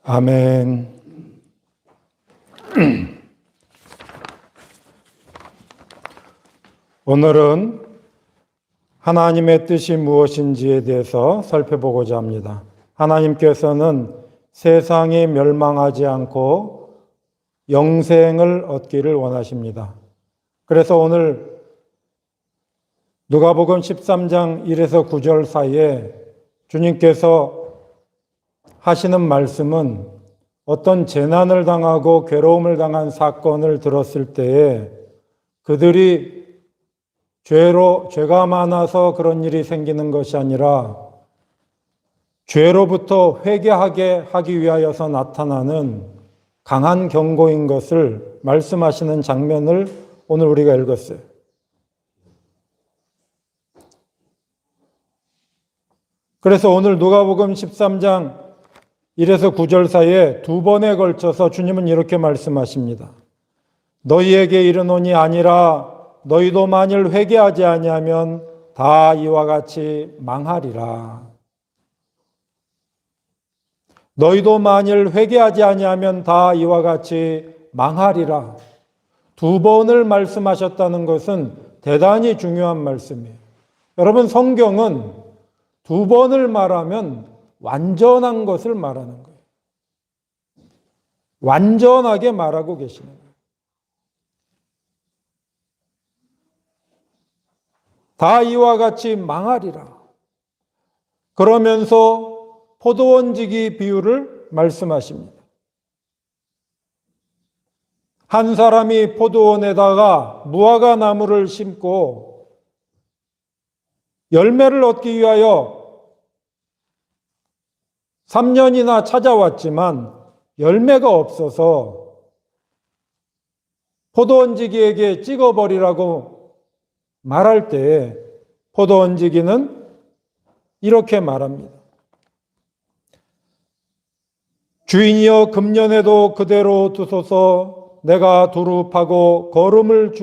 아멘. 오늘은 하나님의 뜻이 무엇인지에 대해서 살펴보고자 합니다. 하나님께서는 세상이 멸망하지 않고 영생을 얻기를 원하십니다. 그래서 오늘 누가복음 13장 1에서 9절 사이에 주님께서 하시는 말씀은 어떤 재난을 당하고 괴로움을 당한 사건을 들었을 때에 그들이 죄가 많아서 그런 일이 생기는 것이 아니라 죄로부터 회개하게 하기 위하여서 나타나는 강한 경고인 것을 말씀하시는 장면을 오늘 우리가 읽었어요. 그래서 오늘 누가복음 13장 1에서 9절 사이에 두 번에 걸쳐서 주님은 이렇게 말씀하십니다. 너희에게 이르노니 아니라 너희도 만일 회개하지 아니하면 다 이와 같이 망하리라. 너희도 만일 회개하지 아니하면 다 이와 같이 망하리라. 두 번을 말씀하셨다는 것은 대단히 중요한 말씀이에요. 여러분, 성경은 두 번을 말하면 완전한 것을 말하는 거예요. 완전하게 말하고 계시는 거예요. 다 이와 같이 망하리라. 그러면서 포도원지기 비유를 말씀하십니다. 한 사람이 포도원에다가 무화과 나무를 심고 열매를 얻기 위하여 3년이나 찾아왔지만 열매가 없어서 포도원지기에게 찍어버리라고 말할 때 포도원지기는 이렇게 말합니다. 주인이여 금년에도 그대로 두소서. 내가 두루 파고 거름을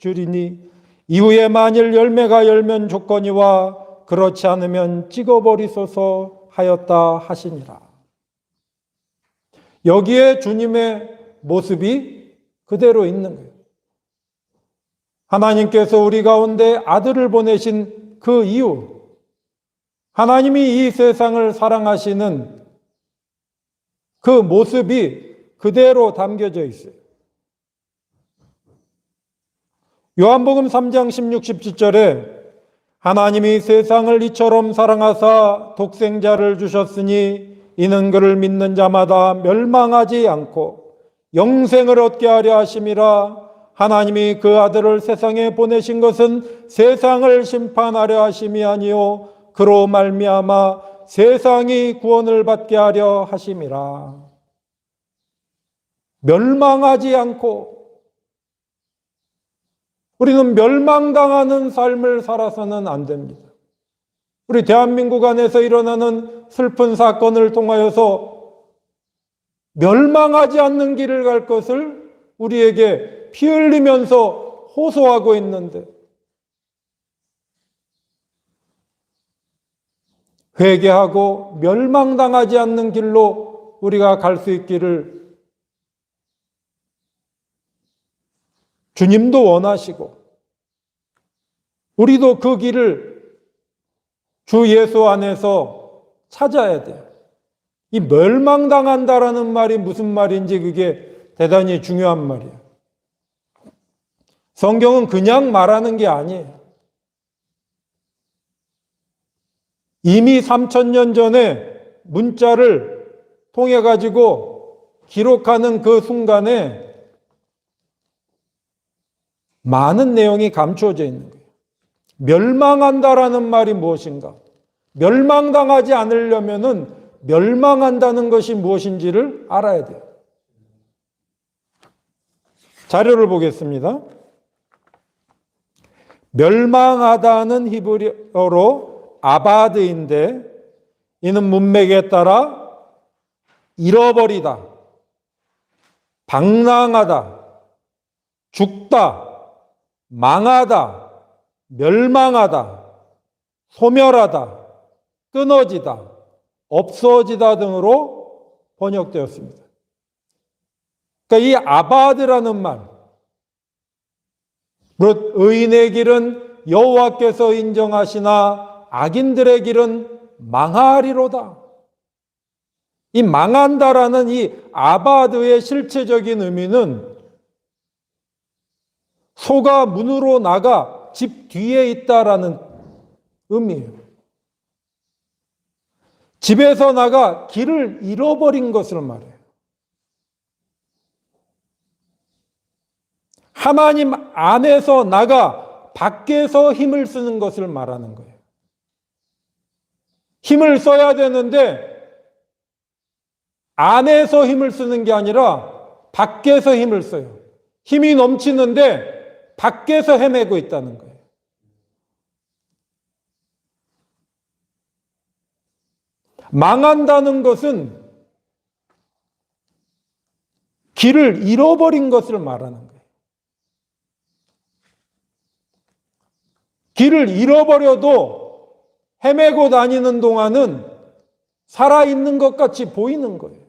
주리니 이후에 만일 열매가 열면 좋거니와 그렇지 않으면 찍어버리소서 하였다 하시니라. 여기에 주님의 모습이 그대로 있는 거예요. 하나님께서 우리 가운데 아들을 보내신 그 이유, 하나님이 이 세상을 사랑하시는 그 모습이 그대로 담겨져 있어요. 요한복음 3장 16, 17절에 하나님이 세상을 이처럼 사랑하사 독생자를 주셨으니 이는 그를 믿는 자마다 멸망하지 않고 영생을 얻게 하려 하심이라. 하나님이 그 아들을 세상에 보내신 것은 세상을 심판하려 하심이 아니요 그로 말미암아 세상이 구원을 받게 하려 하심이라. 멸망하지 않고, 우리는 멸망당하는 삶을 살아서는 안 됩니다. 우리 대한민국 안에서 일어나는 슬픈 사건을 통하여서 멸망하지 않는 길을 갈 것을 우리에게 피 흘리면서 호소하고 있는데, 회개하고 멸망당하지 않는 길로 우리가 갈 수 있기를 주님도 원하시고 우리도 그 길을 주 예수 안에서 찾아야 돼요. 이 멸망당한다라는 말이 무슨 말인지 그게 대단히 중요한 말이에요. 성경은 그냥 말하는 게 아니에요. 이미 3000년 전에 문자를 통해 가지고 기록하는 그 순간에 많은 내용이 감추어져 있는 거예요. 멸망한다라는 말이 무엇인가? 멸망당하지 않으려면은 멸망한다는 것이 무엇인지를 알아야 돼요. 자료를 보겠습니다. 멸망하다는 히브리어로 아바드인데 이는 문맥에 따라 잃어버리다, 방랑하다, 죽다, 망하다, 멸망하다, 소멸하다, 끊어지다, 없어지다 등으로 번역되었습니다. 그러니까 이 아바드라는 말, 무릇 의인의 길은 여호와께서 인정하시나 악인들의 길은 망하리로다. 이 망한다라는 이 아바드의 실체적인 의미는 소가 문으로 나가 집 뒤에 있다라는 의미예요. 집에서 나가 길을 잃어버린 것을 말해요. 하나님 안에서 나가 밖에서 힘을 쓰는 것을 말하는 거예요. 힘을 써야 되는데 안에서 힘을 쓰는 게 아니라 밖에서 힘을 써요. 힘이 넘치는데 밖에서 헤매고 있다는 거예요. 망한다는 것은 길을 잃어버린 것을 말하는 거예요. 길을 잃어버려도 헤매고 다니는 동안은 살아있는 것 같이 보이는 거예요.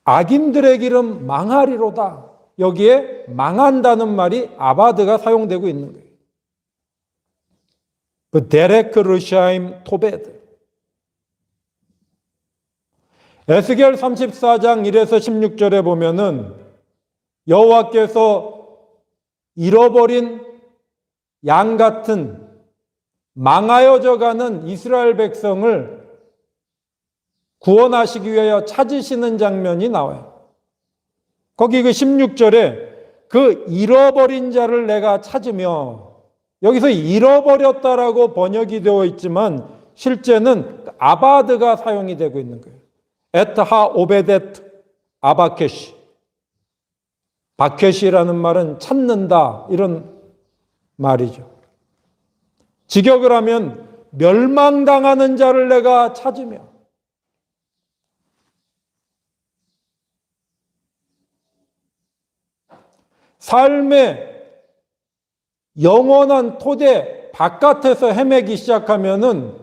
악인들의 길은 망하리로다. 여기에 망한다는 말이 아바드가 사용되고 있는 거예요. 그 데레크 르샤임 토베드. 에스겔 34장 1에서 16절에 보면은 여호와께서 잃어버린 양 같은 망하여져 가는 이스라엘 백성을 구원하시기 위하여 찾으시는 장면이 나와요. 거기 그 16절에 그 잃어버린 자를 내가 찾으며, 여기서 잃어버렸다라고 번역이 되어 있지만 실제는 아바드가 사용이 되고 있는 거예요. 에트하 오베데트 아바케시. 바케시라는 말은 찾는다, 이런 말이죠. 직역을 하면 멸망당하는 자를 내가 찾으며, 삶의 영원한 토대 바깥에서 헤매기 시작하면은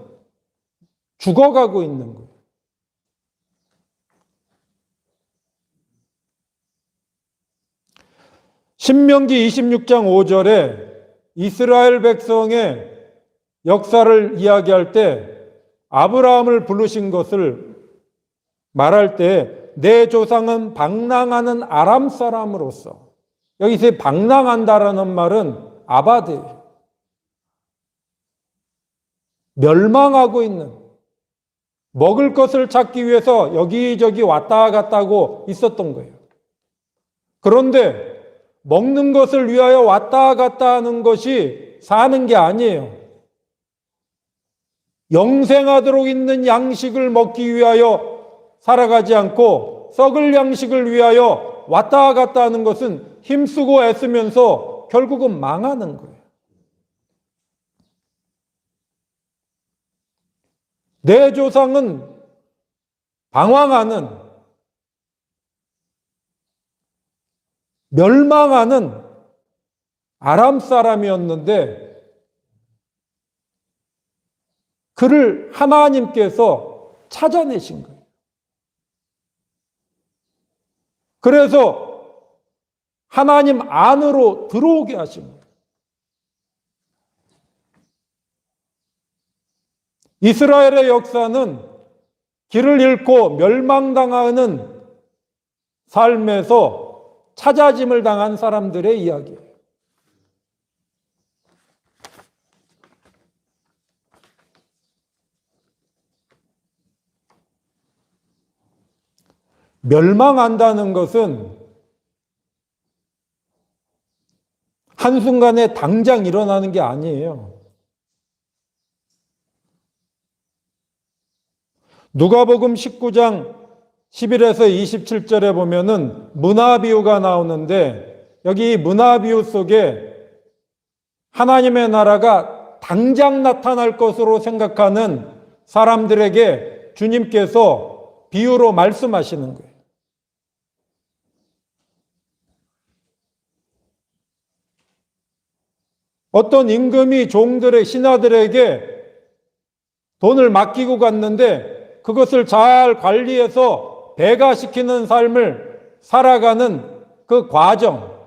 죽어가고 있는 거예요. 신명기 26장 5절에 이스라엘 백성의 역사를 이야기할 때 아브라함을 부르신 것을 말할 때 내 조상은 방랑하는 아람 사람으로서, 여기서 방랑한다라는 말은 아바드예요. 멸망하고 있는, 먹을 것을 찾기 위해서 여기저기 왔다 갔다 하고 있었던 거예요. 그런데 먹는 것을 위하여 왔다 갔다 하는 것이 사는 게 아니에요. 영생하도록 있는 양식을 먹기 위하여 살아가지 않고 썩을 양식을 위하여 왔다 갔다 하는 것은 힘쓰고 애쓰면서 결국은 망하는 거예요. 내 조상은 방황하는, 멸망하는 아람 사람이었는데 그를 하나님께서 찾아내신 거예요. 그래서 하나님 안으로 들어오게 하신 거예요. 이스라엘의 역사는 길을 잃고 멸망당하는 삶에서 찾아짐을 당한 사람들의 이야기예요. 멸망한다는 것은 한순간에 당장 일어나는 게 아니에요. 누가복음 19장 11에서 27절에 보면은 문화비유가 나오는데, 여기 문화비유 속에 하나님의 나라가 당장 나타날 것으로 생각하는 사람들에게 주님께서 비유로 말씀하시는 거예요. 어떤 임금이 종들의 신하들에게 돈을 맡기고 갔는데 그것을 잘 관리해서 배가시키는 삶을 살아가는 그 과정,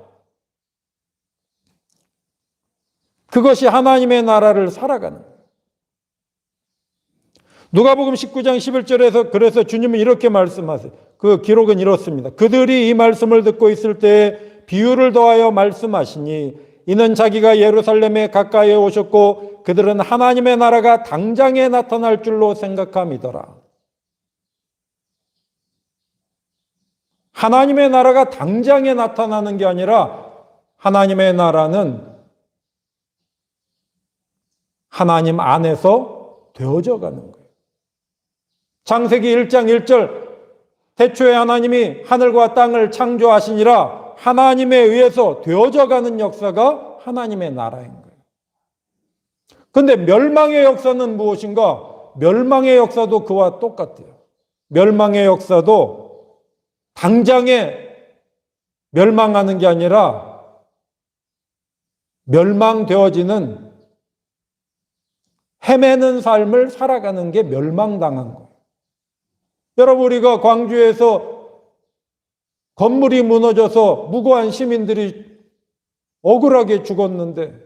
그것이 하나님의 나라를 살아가는 거예요. 누가복음 19장 11절에서 그래서 주님은 이렇게 말씀하세요. 그 기록은 이렇습니다. 그들이 이 말씀을 듣고 있을 때에 비유를 더하여 말씀하시니 이는 자기가 예루살렘에 가까이에 오셨고 그들은 하나님의 나라가 당장에 나타날 줄로 생각함이더라. 하나님의 나라가 당장에 나타나는 게 아니라 하나님의 나라는 하나님 안에서 되어져 가는 거예요. 창세기 1장 1절 태초에 하나님이 하늘과 땅을 창조하시니라 하나님에 의해서 되어져 가는 역사가 하나님의 나라인 거예요. 그런데 멸망의 역사는 무엇인가? 멸망의 역사도 그와 똑같아요. 멸망의 역사도 당장에 멸망하는 게 아니라 멸망되어지는 헤매는 삶을 살아가는 게 멸망당한 거예요. 여러분, 우리가 광주에서 건물이 무너져서 무고한 시민들이 억울하게 죽었는데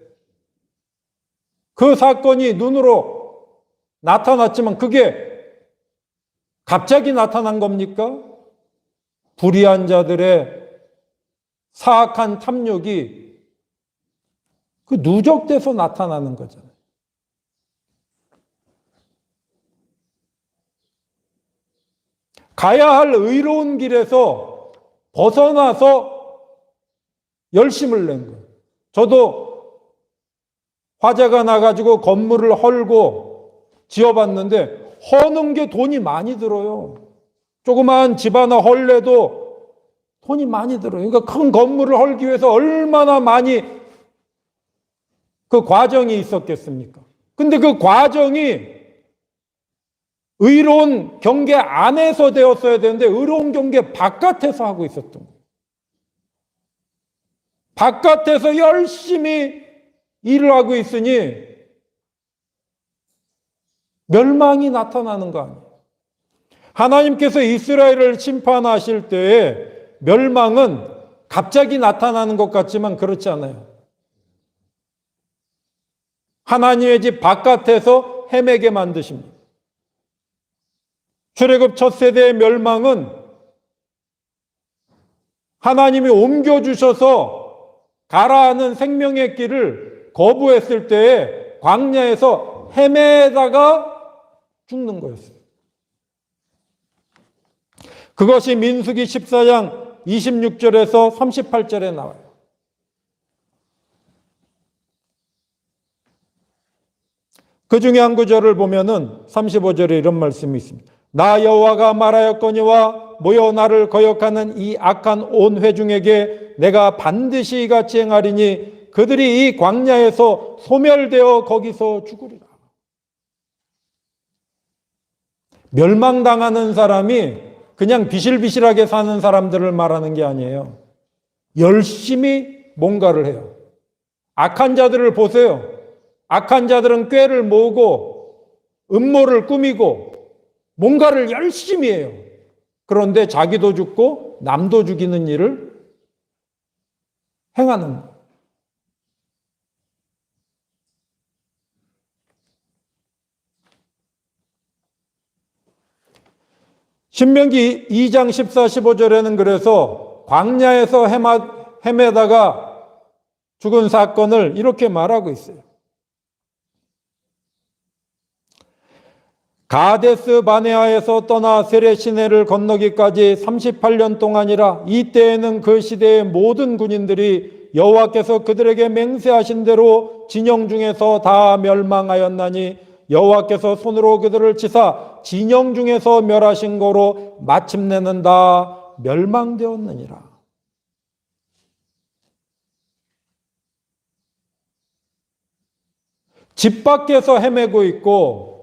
그 사건이 눈으로 나타났지만 그게 갑자기 나타난 겁니까? 불의한 자들의 사악한 탐욕이 그 누적돼서 나타나는 거잖아요. 가야 할 의로운 길에서 벗어나서 열심을 낸 거예요. 저도 화재가 나가지고 건물을 헐고 지어봤는데 허는 게 돈이 많이 들어요. 조그마한 집 하나 헐래도 돈이 많이 들어요. 그러니까 큰 건물을 헐기 위해서 얼마나 많이 그 과정이 있었겠습니까? 근데 그 과정이 의로운 경계 안에서 되었어야 되는데 의로운 경계 바깥에서 하고 있었던 거예요. 바깥에서 열심히 일을 하고 있으니 멸망이 나타나는 거 아니에요. 하나님께서 이스라엘을 심판하실 때에 멸망은 갑자기 나타나는 것 같지만 그렇지 않아요. 하나님의 집 바깥에서 헤매게 만드십니다. 출애굽 첫 세대의 멸망은 하나님이 옮겨주셔서 가라 하는 생명의 길을 거부했을 때에 광야에서 헤매다가 죽는 거였어요. 그것이 민수기 14장 26절에서 38절에 나와요. 그 중에 한 구절을 보면은 35절에 이런 말씀이 있습니다. 나 여호와가 말하였거니와 모여 나를 거역하는 이 악한 온 회중에게 내가 반드시 이같이 행하리니 그들이 이 광야에서 소멸되어 거기서 죽으리라. 멸망당하는 사람이 그냥 비실비실하게 사는 사람들을 말하는 게 아니에요. 열심히 뭔가를 해요. 악한 자들을 보세요. 악한 자들은 꾀를 모으고 음모를 꾸미고 뭔가를 열심히 해요. 그런데 자기도 죽고 남도 죽이는 일을 행하는 거예요. 신명기 2장 14, 15절에는 그래서 광야에서 헤매다가 죽은 사건을 이렇게 말하고 있어요. 가데스 바네아에서 떠나 세레 시내를 건너기까지 38년 동안이라 이때에는 그 시대의 모든 군인들이 여호와께서 그들에게 맹세하신 대로 진영 중에서 다 멸망하였나니 여호와께서 손으로 그들을 치사 진영 중에서 멸하신 거로 마침내는 다 멸망되었느니라. 집 밖에서 헤매고 있고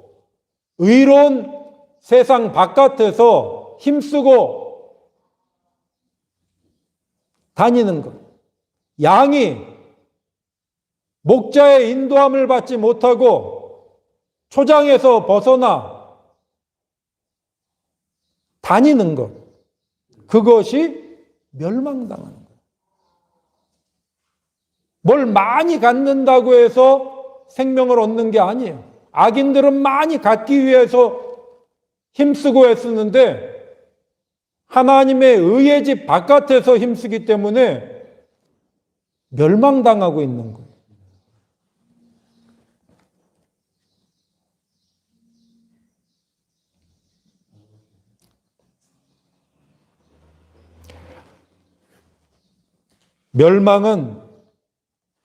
의로운 세상 바깥에서 힘쓰고 다니는 것. 양이 목자의 인도함을 받지 못하고 초장에서 벗어나 다니는 것, 그것이 멸망당하는 거예요. 뭘 많이 갖는다고 해서 생명을 얻는 게 아니에요. 악인들은 많이 갖기 위해서 힘쓰고 애쓰는데 하나님의 의의 집 바깥에서 힘쓰기 때문에 멸망당하고 있는 거예요. 멸망은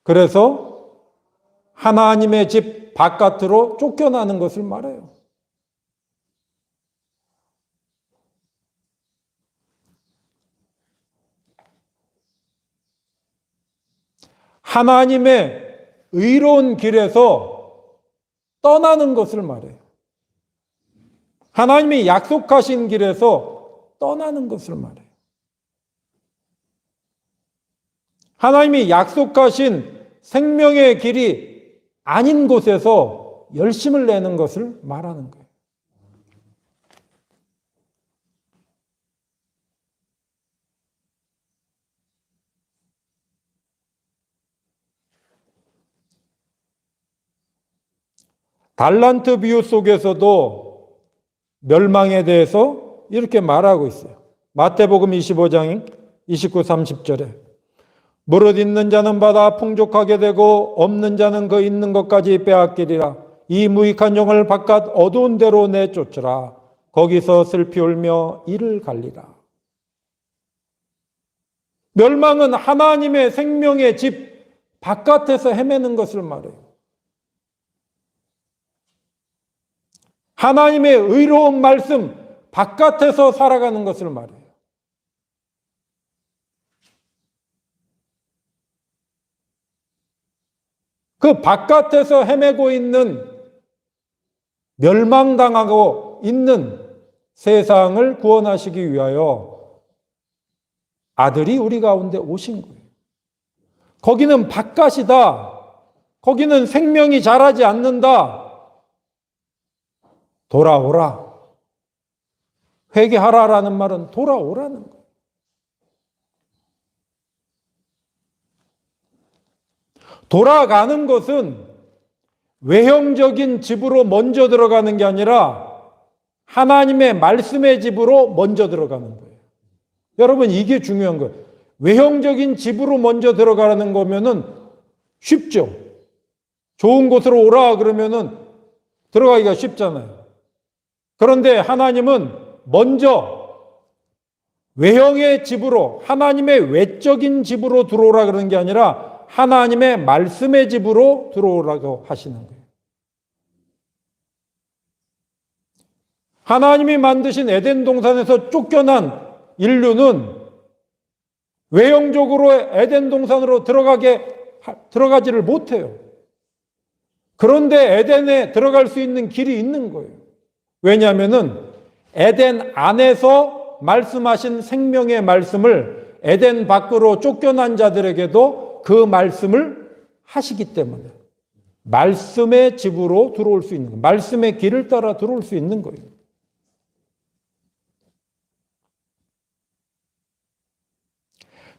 그래서 하나님의 집 바깥으로 쫓겨나는 것을 말해요. 하나님의 의로운 길에서 떠나는 것을 말해요. 하나님이 약속하신 길에서 떠나는 것을 말해요. 하나님이 약속하신 생명의 길이 아닌 곳에서 열심을 내는 것을 말하는 거예요. 달란트 비유 속에서도 멸망에 대해서 이렇게 말하고 있어요. 마태복음 25장 29, 30절에 무릇 있는 자는 받아 풍족하게 되고 없는 자는 그 있는 것까지 빼앗기리라. 이 무익한 영을 바깥 어두운 데로 내쫓으라. 거기서 슬피 울며 이를 갈리라. 멸망은 하나님의 생명의 집 바깥에서 헤매는 것을 말해요. 하나님의 의로운 말씀 바깥에서 살아가는 것을 말해요. 그 바깥에서 헤매고 있는, 멸망당하고 있는 세상을 구원하시기 위하여 아들이 우리 가운데 오신 거예요. 거기는 바깥이다. 거기는 생명이 자라지 않는다. 돌아오라. 회개하라라는 말은 돌아오라는 거예요. 돌아가는 것은 외형적인 집으로 먼저 들어가는 게 아니라 하나님의 말씀의 집으로 먼저 들어가는 거예요. 여러분, 이게 중요한 거예요. 외형적인 집으로 먼저 들어가는 거면은 쉽죠. 좋은 곳으로 오라 그러면은 들어가기가 쉽잖아요. 그런데 하나님은 먼저 외형의 집으로, 하나님의 외적인 집으로 들어오라 그러는 게 아니라 하나님의 말씀의 집으로 들어오라고 하시는 거예요. 하나님이 만드신 에덴 동산에서 쫓겨난 인류는 외형적으로 에덴 동산으로 들어가지를 못해요. 그런데 에덴에 들어갈 수 있는 길이 있는 거예요. 왜냐하면은 에덴 안에서 말씀하신 생명의 말씀을 에덴 밖으로 쫓겨난 자들에게도 그 말씀을 하시기 때문에 말씀의 집으로 들어올 수 있는 거예요. 말씀의 길을 따라 들어올 수 있는 거예요.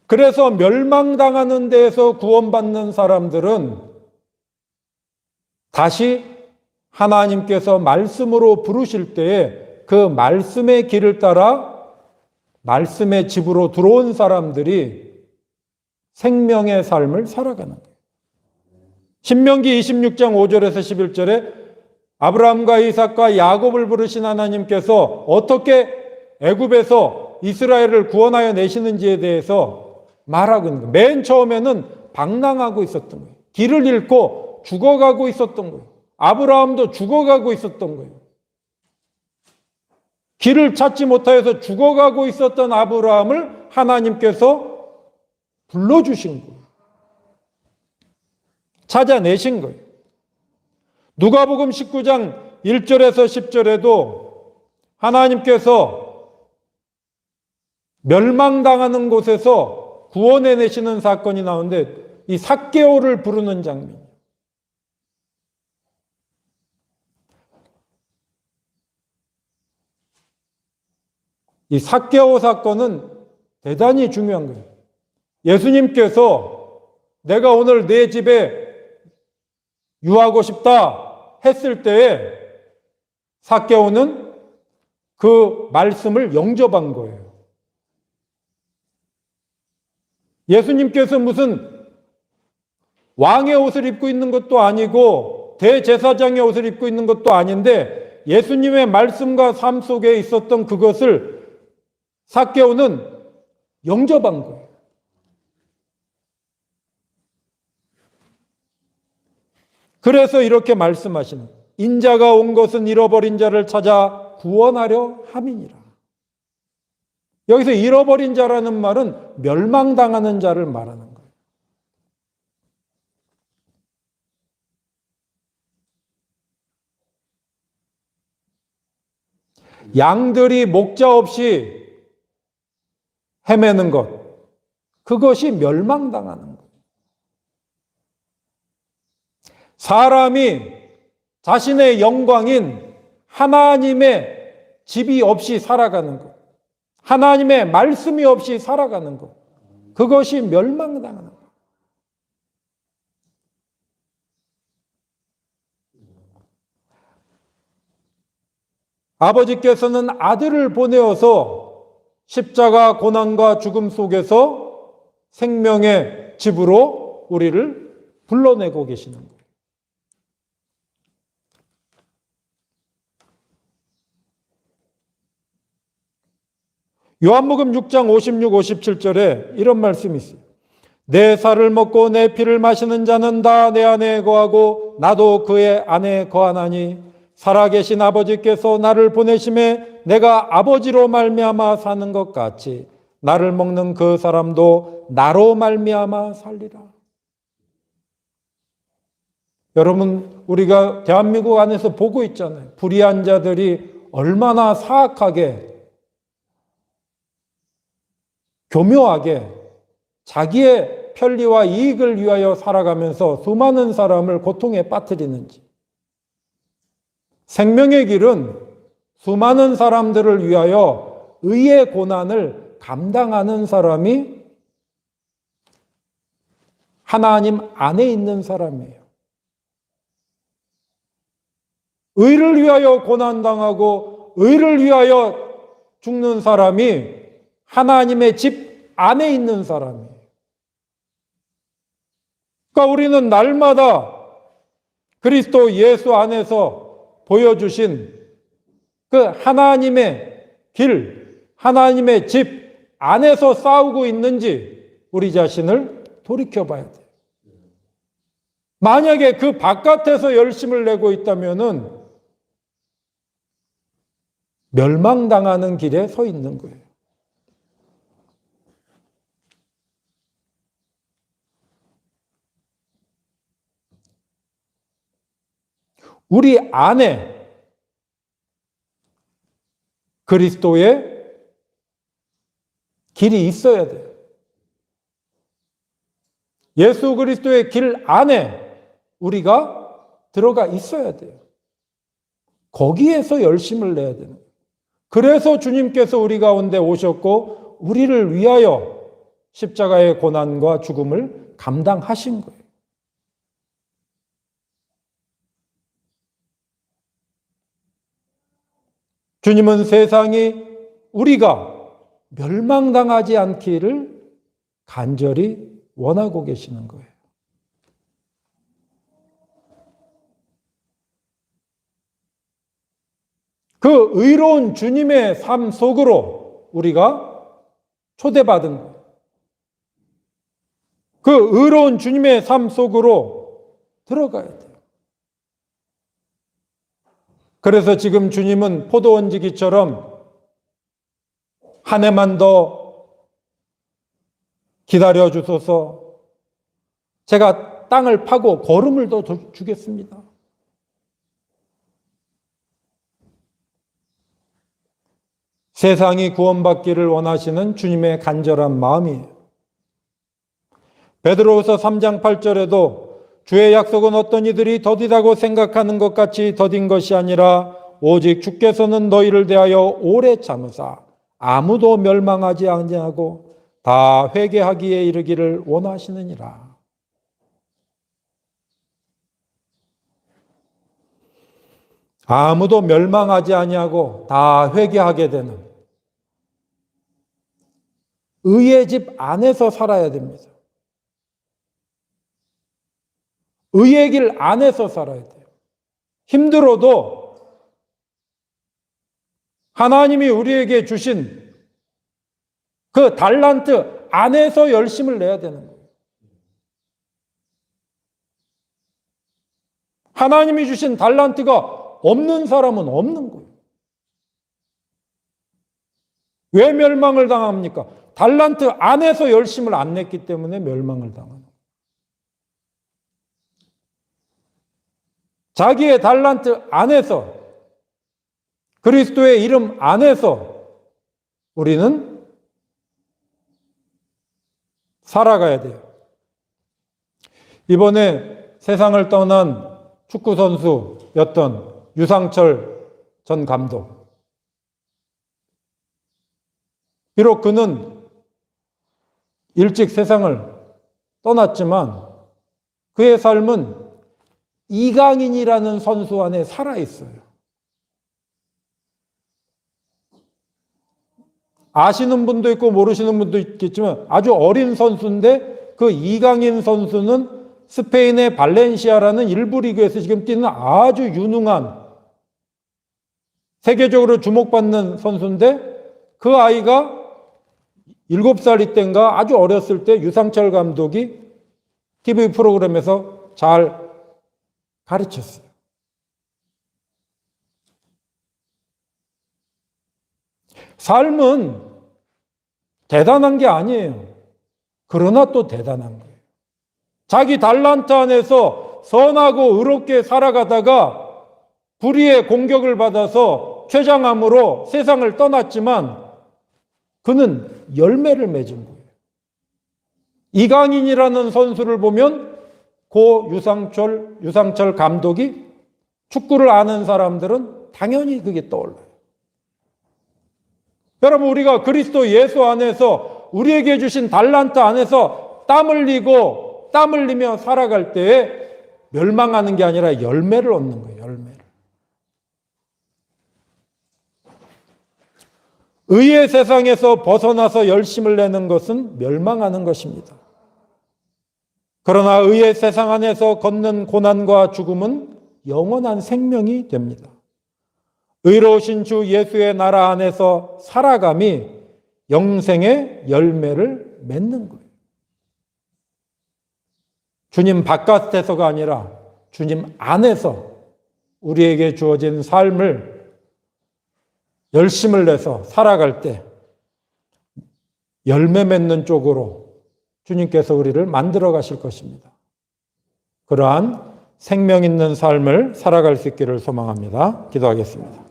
그래서 멸망당하는 데에서 구원받는 사람들은 다시 하나님께서 말씀으로 부르실 때에 그 말씀의 길을 따라 말씀의 집으로 들어온 사람들이 생명의 삶을 살아가는 거예요. 신명기 26장 5절에서 11절에 아브라함과 이삭과 야곱을 부르신 하나님께서 어떻게 애굽에서 이스라엘을 구원하여 내시는지에 대해서 말하고 있는 거예요. 맨 처음에는 방랑하고 있었던 거예요. 길을 잃고 죽어가고 있었던 거예요. 아브라함도 죽어가고 있었던 거예요. 길을 찾지 못하여서 죽어가고 있었던 아브라함을 하나님께서 불러주신 거예요. 찾아내신 거예요. 누가복음 19장 1절에서 10절에도 하나님께서 멸망당하는 곳에서 구원해내시는 사건이 나오는데 이 삭개오를 부르는 장면. 이 삭개오 사건은 대단히 중요한 거예요. 예수님께서 내가 오늘 내 집에 유하고 싶다 했을 때에 삭개오는 그 말씀을 영접한 거예요. 예수님께서 무슨 왕의 옷을 입고 있는 것도 아니고 대제사장의 옷을 입고 있는 것도 아닌데 예수님의 말씀과 삶 속에 있었던 그것을 삭개오는 영접한 거예요. 그래서 이렇게 말씀하시는 거예요. 인자가 온 것은 잃어버린 자를 찾아 구원하려 함이니라. 여기서 잃어버린 자라는 말은 멸망당하는 자를 말하는 거예요. 양들이 목자 없이 헤매는 것, 그것이 멸망당하는 것. 사람이 자신의 영광인 하나님의 집이 없이 살아가는 것, 하나님의 말씀이 없이 살아가는 것, 그것이 멸망당하는 것. 아버지께서는 아들을 보내어서 십자가 고난과 죽음 속에서 생명의 집으로 우리를 불러내고 계시는 거예요. 요한복음 6장 56, 57절에 이런 말씀이 있어요. 내 살을 먹고 내 피를 마시는 자는 다 내 안에 거하고 나도 그의 안에 거하나니 살아계신 아버지께서 나를 보내심에 내가 아버지로 말미암아 사는 것 같이 나를 먹는 그 사람도 나로 말미암아 살리라. 여러분, 우리가 대한민국 안에서 보고 있잖아요. 불의한 자들이 얼마나 사악하게 교묘하게 자기의 편리와 이익을 위하여 살아가면서 수많은 사람을 고통에 빠뜨리는지. 생명의 길은 수많은 사람들을 위하여 의의 고난을 감당하는 사람이 하나님 안에 있는 사람이에요. 의를 위하여 고난당하고 의를 위하여 죽는 사람이 하나님의 집 안에 있는 사람이에요. 그러니까 우리는 날마다 그리스도 예수 안에서 보여주신 그 하나님의 길, 하나님의 집 안에서 싸우고 있는지 우리 자신을 돌이켜봐야 돼요. 만약에 그 바깥에서 열심을 내고 있다면은 멸망당하는 길에 서 있는 거예요. 우리 안에 그리스도의 길이 있어야 돼요. 예수 그리스도의 길 안에 우리가 들어가 있어야 돼요. 거기에서 열심을 내야 되는 거예요. 그래서 주님께서 우리 가운데 오셨고 우리를 위하여 십자가의 고난과 죽음을 감당하신 거예요. 주님은 세상이 우리가 멸망당하지 않기를 간절히 원하고 계시는 거예요. 그 의로운 주님의 삶 속으로 우리가 초대받은 거예요. 그 의로운 주님의 삶 속으로 들어가야 돼요. 그래서 지금 주님은 포도원지기처럼 한 해만 더 기다려 주소서. 제가 땅을 파고 거름을 더 주겠습니다. 세상이 구원받기를 원하시는 주님의 간절한 마음이에요. 베드로후서 3장 8절에도 주의 약속은 어떤 이들이 더디다고 생각하는 것 같이 더딘 것이 아니라 오직 주께서는 너희를 대하여 오래 참으사 아무도 멸망하지 아니하고 다 회개하기에 이르기를 원하시느니라. 아무도 멸망하지 아니하고 다 회개하게 되는 의의 집 안에서 살아야 됩니다. 의의 길 안에서 살아야 돼요. 힘들어도 하나님이 우리에게 주신 그 달란트 안에서 열심을 내야 되는 거예요. 하나님이 주신 달란트가 없는 사람은 없는 거예요. 왜 멸망을 당합니까? 달란트 안에서 열심을 안 냈기 때문에 멸망을 당하는 거예요. 자기의 달란트 안에서, 그리스도의 이름 안에서 우리는 살아가야 돼요. 이번에 세상을 떠난 축구 선수였던 유상철 전 감독. 비록 그는 일찍 세상을 떠났지만 그의 삶은 이강인이라는 선수 안에 살아있어요. 아시는 분도 있고 모르시는 분도 있겠지만 아주 어린 선수인데 그 이강인 선수는 스페인의 발렌시아라는 일부 리그에서 지금 뛰는 아주 유능한 세계적으로 주목받는 선수인데 그 아이가 7살일 때인가 아주 어렸을 때 유상철 감독이 TV 프로그램에서 잘 가르쳤어요. 삶은 대단한 게 아니에요. 그러나 또 대단한 거예요. 자기 달란트 안에서 선하고 의롭게 살아가다가 불의의 공격을 받아서 췌장암으로 세상을 떠났지만 그는 열매를 맺은 거예요. 이강인이라는 선수를 보면 고 유상철 감독이 축구를 아는 사람들은 당연히 그게 떠올라요. 여러분, 우리가 그리스도 예수 안에서 우리에게 주신 달란트 안에서 땀 흘리며 살아갈 때에 멸망하는 게 아니라 열매를 얻는 거예요. 열매를. 의의 세상에서 벗어나서 열심을 내는 것은 멸망하는 것입니다. 그러나 의의 세상 안에서 걷는 고난과 죽음은 영원한 생명이 됩니다. 의로우신 주 예수의 나라 안에서 살아감이 영생의 열매를 맺는 거예요. 주님 바깥에서가 아니라 주님 안에서 우리에게 주어진 삶을 열심을 내서 살아갈 때 열매 맺는 쪽으로 주님께서 우리를 만들어 가실 것입니다. 그러한 생명 있는 삶을 살아갈 수 있기를 소망합니다. 기도하겠습니다.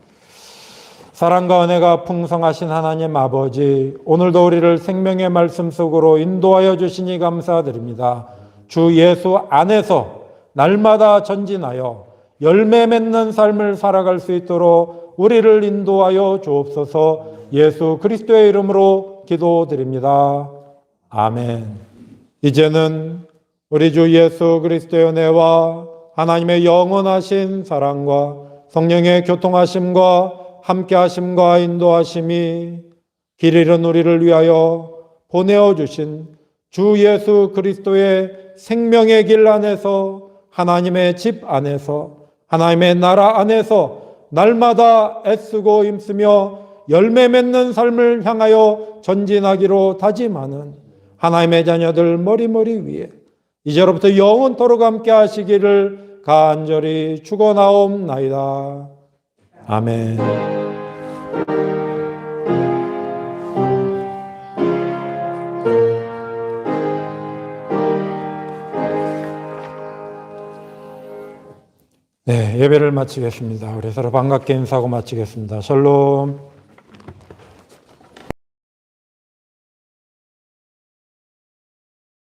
사랑과 은혜가 풍성하신 하나님 아버지, 오늘도 우리를 생명의 말씀 속으로 인도하여 주시니 감사드립니다. 주 예수 안에서 날마다 전진하여 열매 맺는 삶을 살아갈 수 있도록 우리를 인도하여 주옵소서. 예수 그리스도의 이름으로 기도드립니다. 아멘. 이제는 우리 주 예수 그리스도의 은혜와 하나님의 영원하신 사랑과 성령의 교통하심과 함께하심과 인도하심이 길 잃은 우리를 위하여 보내어 주신 주 예수 그리스도의 생명의 길 안에서, 하나님의 집 안에서, 하나님의 나라 안에서 날마다 애쓰고 힘쓰며 열매 맺는 삶을 향하여 전진하기로 다짐하는 하나님의 자녀들 머리머리 위에 이제로부터 영원토록 함께 하시기를 간절히 축원하옵나이다. 아멘. 네, 예배를 마치겠습니다. 우리 서로 반갑게 인사하고 마치겠습니다. 샬롬.